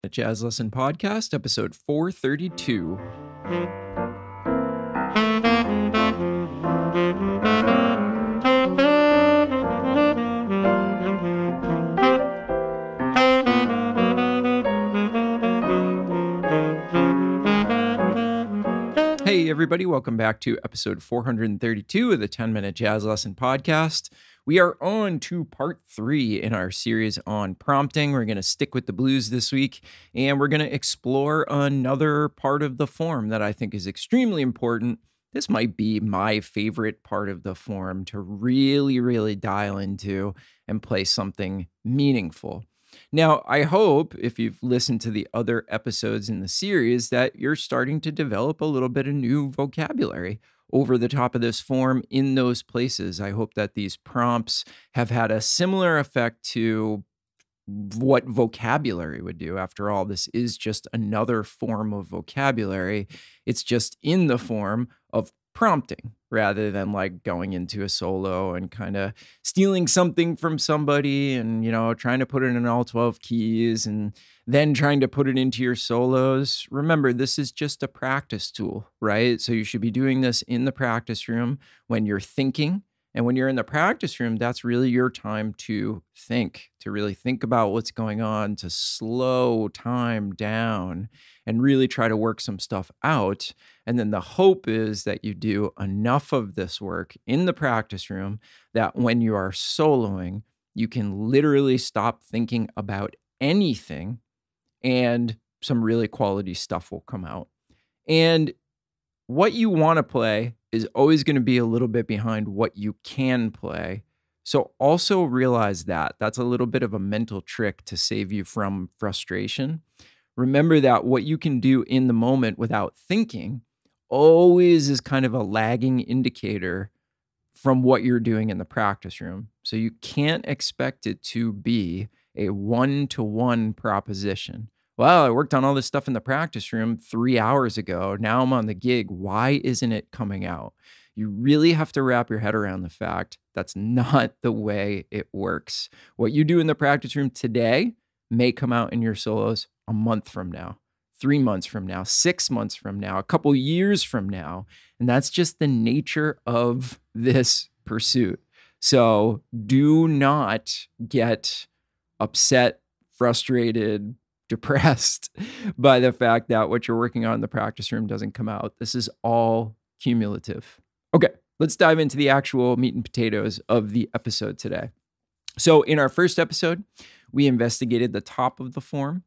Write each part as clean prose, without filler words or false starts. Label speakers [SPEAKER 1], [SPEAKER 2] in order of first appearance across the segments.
[SPEAKER 1] A Jazz Lesson Podcast, episode 432. Hey, everybody, welcome back to episode 432 of the 10-Minute Jazz Lesson Podcast. We are on to part 3 in our series on prompting. We're going to stick with the blues this week, and we're going to explore another part of the form that I think is extremely important. This might be my favorite part of the form to really dial into and play something meaningful. Now, I hope if you've listened to the other episodes in the series that you're starting to develop a little bit of new vocabulary over the top of this form in those places. I hope that these prompts have had a similar effect to what vocabulary would do. After all, this is just another form of vocabulary. It's just in the form of prompting rather than like going into a solo and kind of stealing something from somebody and, trying to put it in all 12 keys and then trying to put it into your solos. Remember, this is just a practice tool, right? So you should be doing this in the practice room when you're thinking. And when you're in the practice room, that's really your time to think, to really think about what's going on, to slow time down and really try to work some stuff out. And then the hope is that you do enough of this work in the practice room that when you are soloing, you can literally stop thinking about anything and some really quality stuff will come out. And what you want to play is always going to be a little bit behind what you can play. So also realize that that's a little bit of a mental trick to save you from frustration. Remember that what you can do in the moment without thinking always is kind of a lagging indicator from what you're doing in the practice room. So you can't expect it to be a one-to-one proposition. Well, I worked on all this stuff in the practice room 3 hours ago. Now I'm on the gig. Why isn't it coming out? You really have to wrap your head around the fact that's not the way it works. What you do in the practice room today may come out in your solos a month from now, 3 months from now, 6 months from now, a couple years from now. And that's just the nature of this pursuit. So do not get upset, frustrated, depressed by the fact that what you're working on in the practice room doesn't come out. This is all cumulative. Okay, let's dive into the actual meat and potatoes of the episode today. So in our first episode, we investigated the top of the form.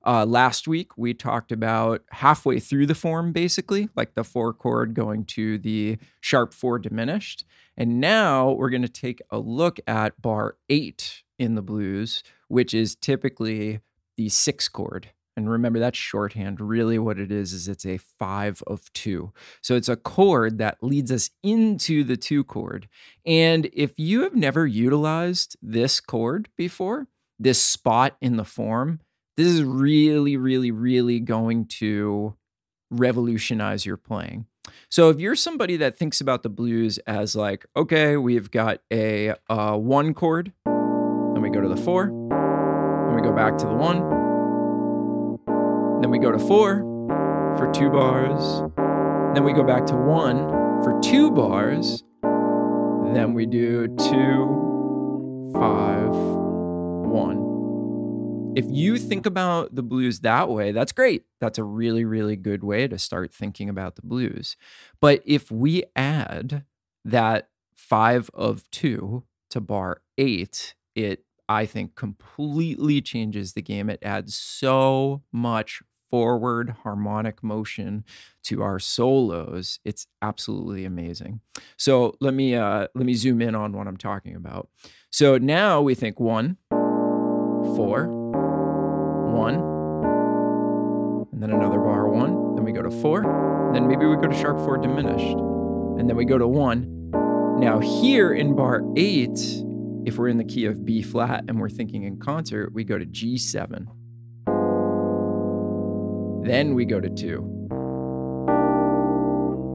[SPEAKER 1] Last week, we talked about halfway through the form, basically, like the 4 chord going to the sharp 4 diminished. And now we're going to take a look at bar 8 in the blues, which is typically the 6 chord. And remember, that's shorthand. Really what it is it's a 5 of 2. So it's a chord that leads us into the 2 chord. And if you have never utilized this chord before, this spot in the form, this is really going to revolutionize your playing. So if you're somebody that thinks about the blues as like, okay, we've got a 1 chord, then we go to the 4, then we go back to the 1, then we go to 4 for 2 bars, then we go back to 1 for 2 bars, then we do 2, 5, 1. If you think about the blues that way, that's great. That's a really good way to start thinking about the blues. But if we add that 5 of 2 to bar 8, it, I think, completely changes the game. It adds so much forward harmonic motion to our solos. It's absolutely amazing. So let me zoom in on what I'm talking about. So now we think 1, 4, 1, and then another bar 1, then we go to 4, then maybe we go to sharp 4 diminished, and then we go to 1. Now here in bar 8, if we're in the key of B flat and we're thinking in concert, we go to G7. Then we go to 2,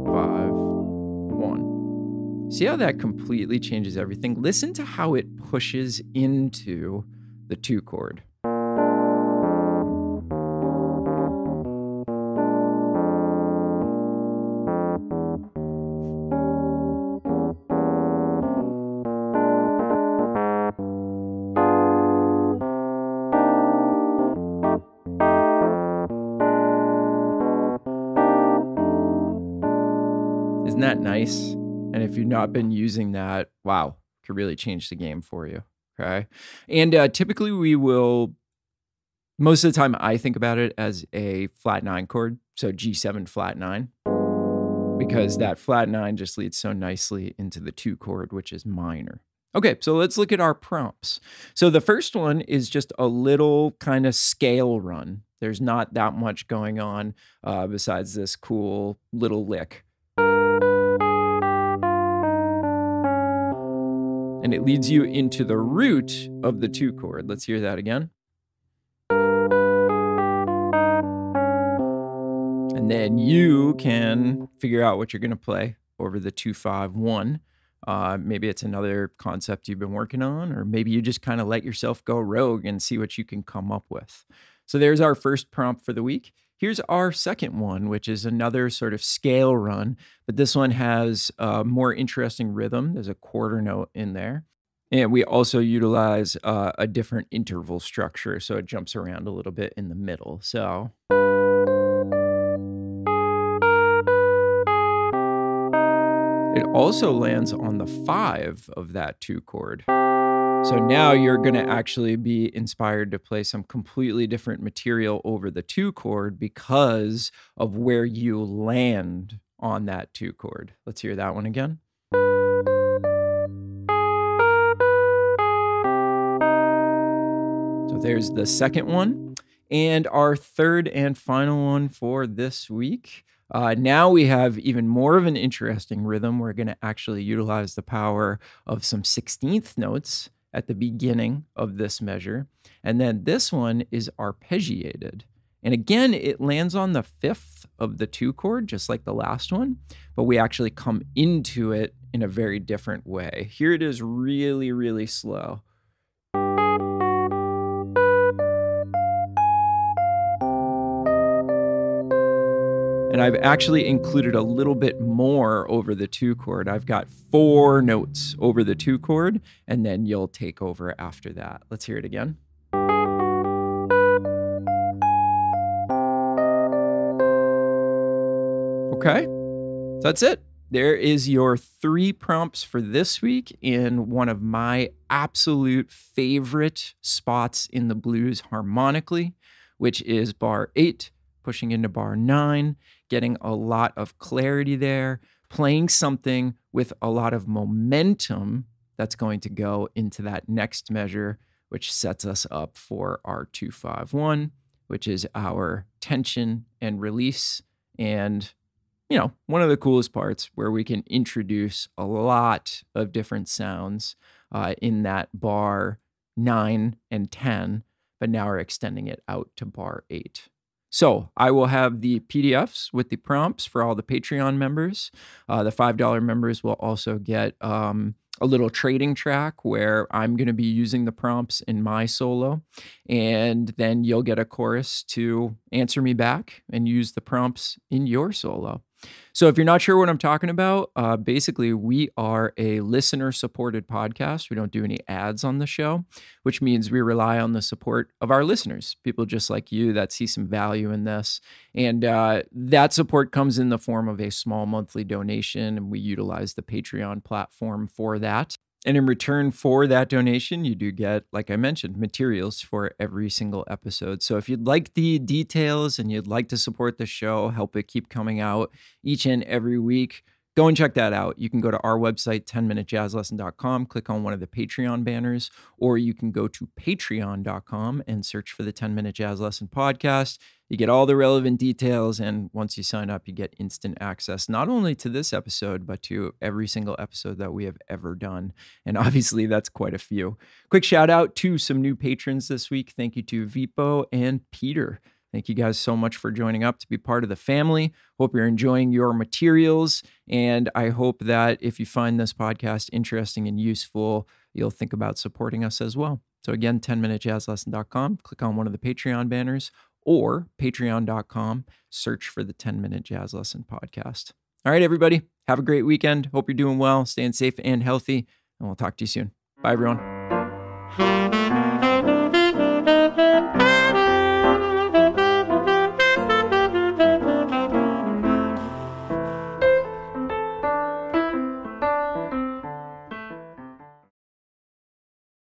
[SPEAKER 1] 5, 1. See how that completely changes everything? Listen to how it pushes into the 2 chord. Isn't that nice? And if you've not been using that, wow, could really change the game for you. Okay. And typically we will, most of the time I think about it as a flat 9 chord. So G7 flat 9, because that flat 9 just leads so nicely into the 2 chord, which is minor. Okay, so let's look at our prompts. So the first one is just a little kind of scale run. There's not that much going on besides this cool little lick. And it leads you into the root of the 2 chord. Let's hear that again. And then you can figure out what you're going to play over the 2-5-1. Maybe it's another concept you've been working on, or maybe you just kind of let yourself go rogue and see what you can come up with. So there's our first prompt for the week. Here's our second one, which is another sort of scale run, but this one has a more interesting rhythm. There's a quarter note in there. And we also utilize a different interval structure, so it jumps around a little bit in the middle. So it also lands on the 5 of that 2 chord. So now you're going to actually be inspired to play some completely different material over the 2 chord because of where you land on that 2 chord. Let's hear that one again. So there's the second one. And our third and final one for this week. Now we have even more of an interesting rhythm. We're going to actually utilize the power of some 16th notes at the beginning of this measure. And then this one is arpeggiated. And again, it lands on the 5th of the 2 chord, just like the last one, but we actually come into it in a very different way. Here it is really, really slow. And I've actually included a little bit more over the 2 chord. I've got 4 notes over the 2 chord, and then you'll take over after that. Let's hear it again. Okay, that's it. There is your 3 prompts for this week in one of my absolute favorite spots in the blues harmonically, which is bar 8, pushing into bar 9, getting a lot of clarity there, playing something with a lot of momentum that's going to go into that next measure, which sets us up for our 2-5-1, which is our tension and release. And, you know, one of the coolest parts where we can introduce a lot of different sounds in that bar 9 and 10, but now we're extending it out to bar 8. So I will have the PDFs with the prompts for all the Patreon members. The $5 members will also get a little trading track where I'm going to be using the prompts in my solo. And then you'll get a chorus to answer me back and use the prompts in your solo. So if you're not sure what I'm talking about, basically we are a listener-supported podcast. We don't do any ads on the show, which means we rely on the support of our listeners, people just like you that see some value in this. And that support comes in the form of a small monthly donation, and we utilize the Patreon platform for that. And in return for that donation, you do get, like I mentioned, materials for every single episode. So if you'd like the details and you'd like to support the show, help it keep coming out each and every week, go and check that out. You can go to our website, 10minutejazzlesson.com, click on one of the Patreon banners, or you can go to patreon.com and search for the 10-Minute Jazz Lesson Podcast. You get all the relevant details, and once you sign up, you get instant access, not only to this episode, but to every single episode that we have ever done. And obviously, that's quite a few. Quick shout out to some new patrons this week. Thank you to Vipo and Peter. Thank you guys so much for joining up to be part of the family. Hope you're enjoying your materials, and I hope that if you find this podcast interesting and useful, you'll think about supporting us as well. So again, 10minutejazzlesson.com, click on one of the Patreon banners, or patreon.com, search for the 10-Minute Jazz Lesson Podcast. All right, everybody, have a great weekend. Hope you're doing well, staying safe and healthy, and we'll talk to you soon. Bye, everyone.